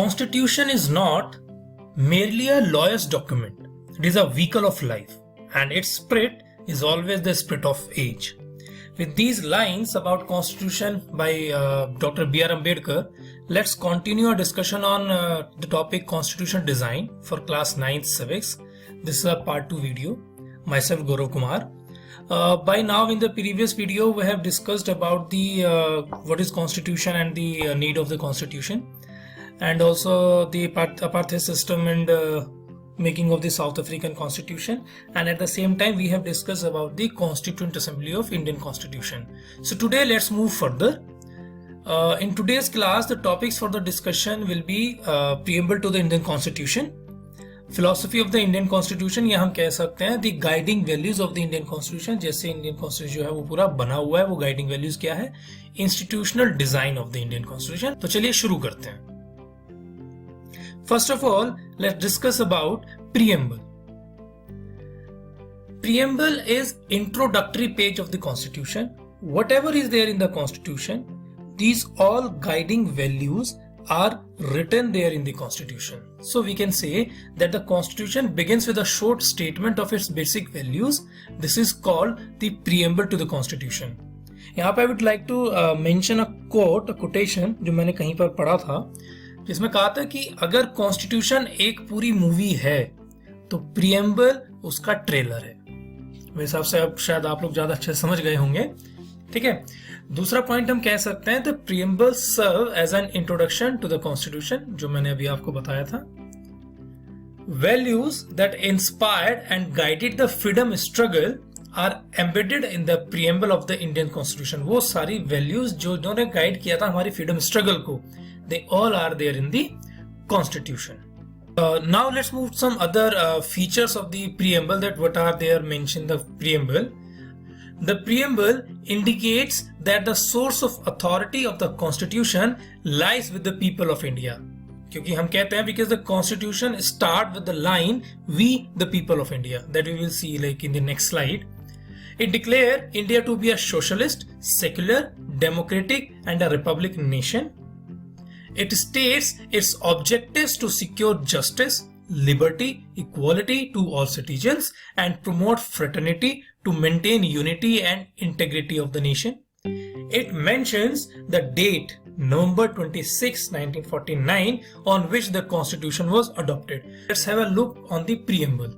Constitution is not merely a lawyer's document. It is a vehicle of life, and its spirit is always the spirit of age. With these lines about Constitution by Dr. B.R. Ambedkar, let's continue our discussion on the topic Constitution Design for class 9th Civics. This is a part 2 video. Myself Gaurav Kumar. By now in the previous video we have discussed about the what is Constitution and the need of the Constitution, and also the apartheid system and making of the South African Constitution, and at the same time we have discussed about the Constituent Assembly of Indian Constitution. So today let's move further. In today's class the topics for the discussion will be preamble to the Indian Constitution, philosophy of the Indian Constitution, या हम कह सकते हैं the guiding values of the Indian Constitution. जैसे Indian Constitution जो है वो पूरा बना हुआ है, वो guiding values क्या है, institutional design of the Indian Constitution. तो चलिए शुरू करते हैं. First of all, let's discuss about preamble. Preamble is introductory page of the Constitution. Whatever is there in the Constitution, these all guiding values are written there in the Constitution. So we can say that the Constitution begins with a short statement of its basic values. This is called the preamble to the Constitution. यहाँ पे I would like to mention a quote, a quotation जो मैंने कहीं पर पढ़ा था, जिसमें कहा था कि अगर कॉन्स्टिट्यूशन एक पूरी मूवी है तो प्रियम्बल उसका ट्रेलर है. मेरे हिसाब से अब शायद आप लोग ज्यादा अच्छे समझ गए होंगे. ठीक है. दूसरा पॉइंट हम कह सकते हैं the preamble serve as an introduction to the constitution, जो मैंने अभी आपको बताया था. Values that inspired and guided the freedom struggle are embedded in the preamble of the Indian constitution. वो सारी वैल्यूज जो इन्होंने गाइड किया था हमारी फ्रीडम स्ट्रगल को, they all are there in the Constitution. Now let's move some other features of the preamble, that what are there mentioned in the preamble. The preamble indicates that the source of authority of the Constitution lies with the people of India. क्योंकि हम कहते हैं because the Constitution start with the line we the people of India, that we will see like in the next slide. It declared India to be a socialist, secular, democratic and a republic nation. It states its objectives to secure justice, liberty, equality to all citizens and promote fraternity to maintain unity and integrity of the nation. It mentions the date November 26, 1949 on which the Constitution was adopted. Let's have a look on the preamble.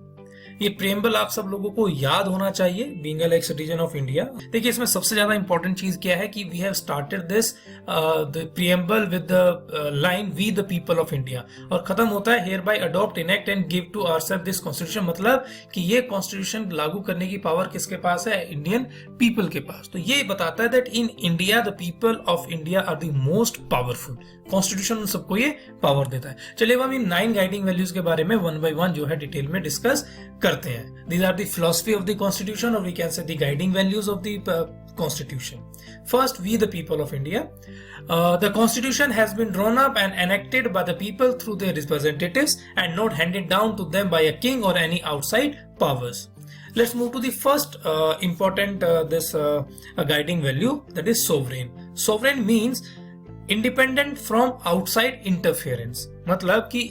ये preamble आप सब लोगों को याद होना चाहिए being a like citizen of India. देखिए इसमें सबसे ज्यादा इंपॉर्टेंट चीज क्या है कि we have started this the preamble with the line we the people of India, और खत्म होता है hereby adopt enact and give to ourselves this constitution. मतलब कि ये कॉन्स्टिट्यूशन लागू करने की पावर किसके पास है, इंडियन पीपल के पास. तो ये बताता है that in India the people of India are the most powerful. Constitution उन सबको ये पावर देता है. चलिए हम इन 9 गाइडिंग वैल्यूज के बारे में वन बाय वन जो है डिटेल में डिस्कस करते हैं. These are the philosophy of the Constitution, or we can say the guiding values of the Constitution. First, we the people of India. The Constitution has been drawn up and enacted by the people through their representatives and not handed down to them by a king or any outside powers. Let's move to the first important guiding value, that is sovereign. Sovereign means independent from outside interference. मतलब कि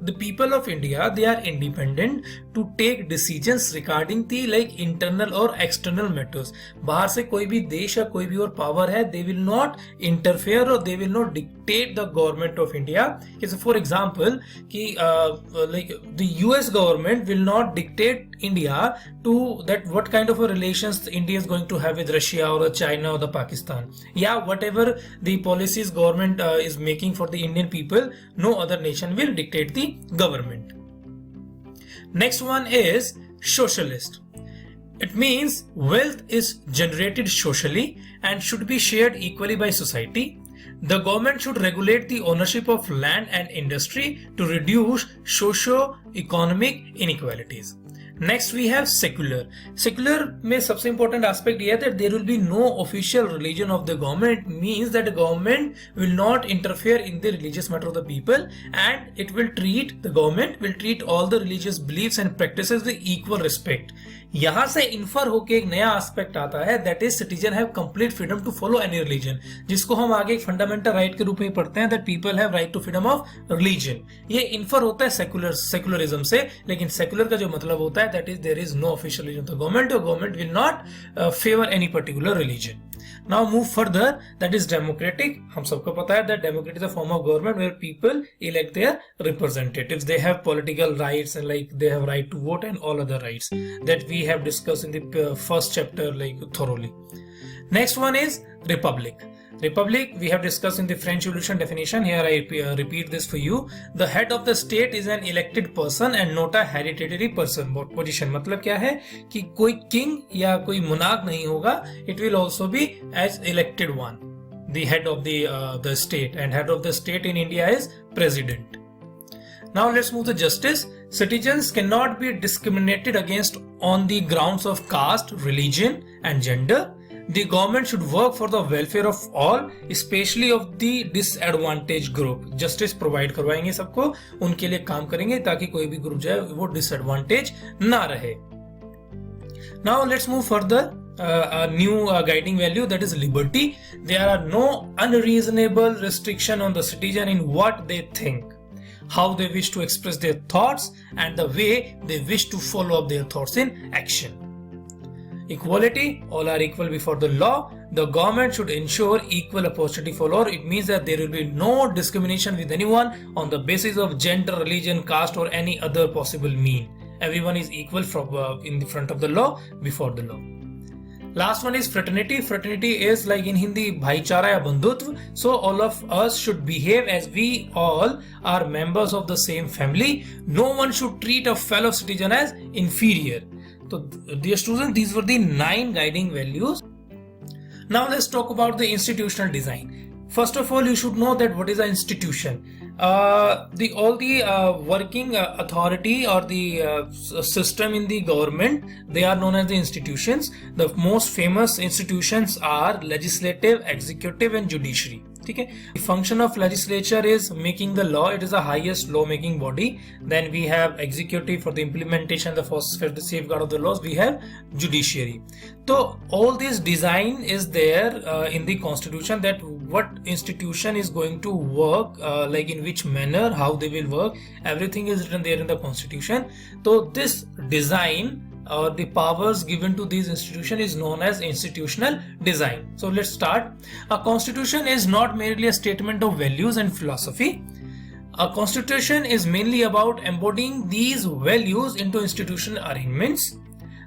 the people of India, they are independent to take decisions regarding the like internal or external matters. बाहर से कोई भी देश या कोई भी और पावर है, they will not interfere or they will not dictate the government of India. So for example, कि like the US government will not dictate India to that what kind of a relations India is going to have with Russia or China or the Pakistan. Yeah, whatever the policies government is making for the Indian people, no other nation will dictate the government. Next one is socialist. It means wealth is generated socially and should be shared equally by society. The government should regulate the ownership of land and industry to reduce socio-economic inequalities. Next we have secular. Secular में सबसे important aspect ये है that there will be no official religion of the government. Means that government will not interfere in the religious matter of the people and it will treat the government will treat all the religious beliefs and practices with equal respect. यहां से infer होके एक नया aspect आता है that is citizen have complete freedom to follow any religion, जिसको हम आगे एक फंडामेंटल राइट के रूप में पढ़ते हैं that people have right to freedom of religion. ये इन्फर होता है सेक्युलरिज्म से, लेकिन सेक्युलर का जो मतलब होता है that is there is no official religion of the government, और government will not favour any particular religion. Now move further, that is democratic. हम सबको पता है that democracy is a form of government where people elect their representatives. They have political rights and like they have right to vote and all other rights that we have discussed in the first chapter like thoroughly. Next one is republic. Republic we have discussed in the French Revolution definition. Here I repeat this for you. The head of the state is an elected person and not a hereditary person. Position मतलब क्या है कि कोई king या कोई monarch नहीं होगा. It will also be as elected one. The head of the state, and head of the state in India is president. Now let's move to justice. Citizens cannot be discriminated against on the grounds of caste, religion and gender. The government should work for the welfare of all, especially of the disadvantaged group. Justice provide करवाएंगे सबको, उनके लिए काम करेंगे ताकि कोई भी group जो है वो disadvantage ना रहे. Now let's move further. A new guiding value, that is liberty. There are no unreasonable restriction on the citizen in what they think, how they wish to express their thoughts, and the way they wish to follow up their thoughts in action. Equality, all are equal before the law. The government should ensure equal opportunity for all. It means that there will be no discrimination with anyone on the basis of gender, religion, caste or any other possible mean. Everyone is equal in the front of the law, before the law. Last one is fraternity. Fraternity is like in Hindi bhaichara ya bandhutva. So all of us should behave as we all are members of the same family. No one should treat a fellow citizen as inferior. So dear students, these were the 9 guiding values. Now let's talk about the institutional design. First of all, you should know that what is an institution. All the working authority or the system in the government, they are known as the institutions. The most famous institutions are legislative, executive and judiciary. ठीक है. The function of legislature is making the law. It is the highest law making body. Then we have executive for the implementation, for the safeguard of the laws. We have judiciary. So all this design is there in the constitution, that what institution is going to work, like in which manner, how they will work. Everything is written there in the constitution. So this design or the powers given to these institutions is known as institutional design. So let's start. A constitution is not merely a statement of values and philosophy. A constitution is mainly about embodying these values into institutional arrangements.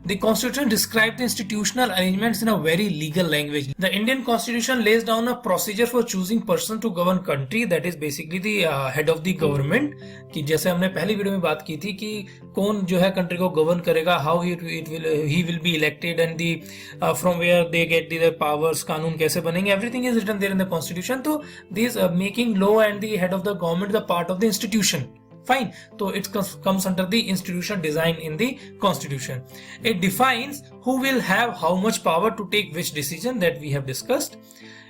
The constitution describes the institutional arrangements in a very legal language. The Indian constitution lays down a procedure for choosing person to govern country, that is basically the head of the government. कि जैसे हमने पहली video में बात की थी कि कौन जो है कंट्री को गवर्न करेगा, how he will be elected and the from where they get their powers, कानून कैसे बनेंगे, everything is written there in the constitution. So these making law and the head of the government is a part of the institution. Fine. So it comes under the institutional design in the constitution. It defines who will have how much power to take which decision, that we have discussed.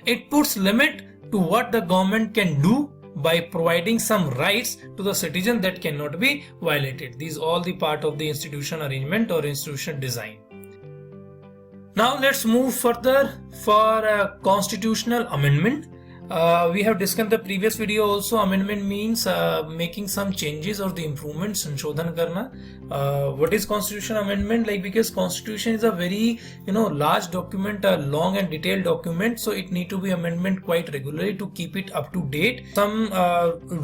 It puts limit to what the government can do by providing some rights to the citizen that cannot be violated. These all the part of the institutional arrangement or institutional design. Now let's move further for a constitutional amendment. We have discussed the previous video also. Amendment means making some changes or the improvements, संशोधन करना. What is constitution amendment? Like, because constitution is a very large document, a long and detailed document, so it need to be amendment quite regularly to keep it up to date. Some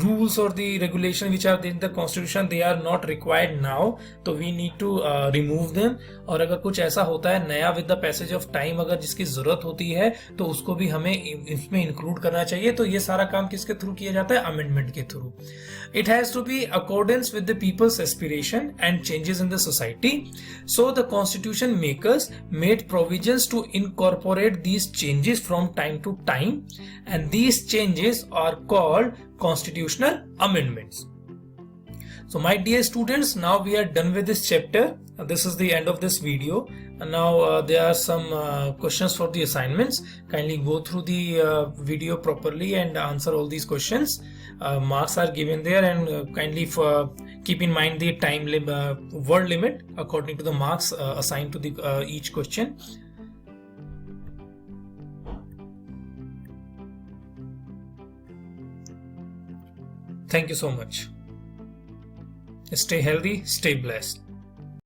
rules or the regulation which are in the constitution, they are not required now, so we need to remove them. और अगर कुछ ऐसा होता है नया with the passage of time, अगर जिसकी जरूरत होती है तो उसको भी हमें इसमें इंक्लूड करना चाहिए. तो ये सारा काम किसके थ्रू किया जाता है? अमेंडमेंट के through. It has to be accordance with the people's aspiration and changes in the society. So the constitution makers made provisions to incorporate these changes from time to time, and these changes are called constitutional amendments. So my dear students, now we are done with this chapter. This is the end of this video, and now there are some questions for the assignments. Kindly go through the video properly and answer all these questions. Marks are given there, and kindly keep in mind the time word limit according to the marks assigned to the each question. Thank you so much. Stay healthy, stay blessed.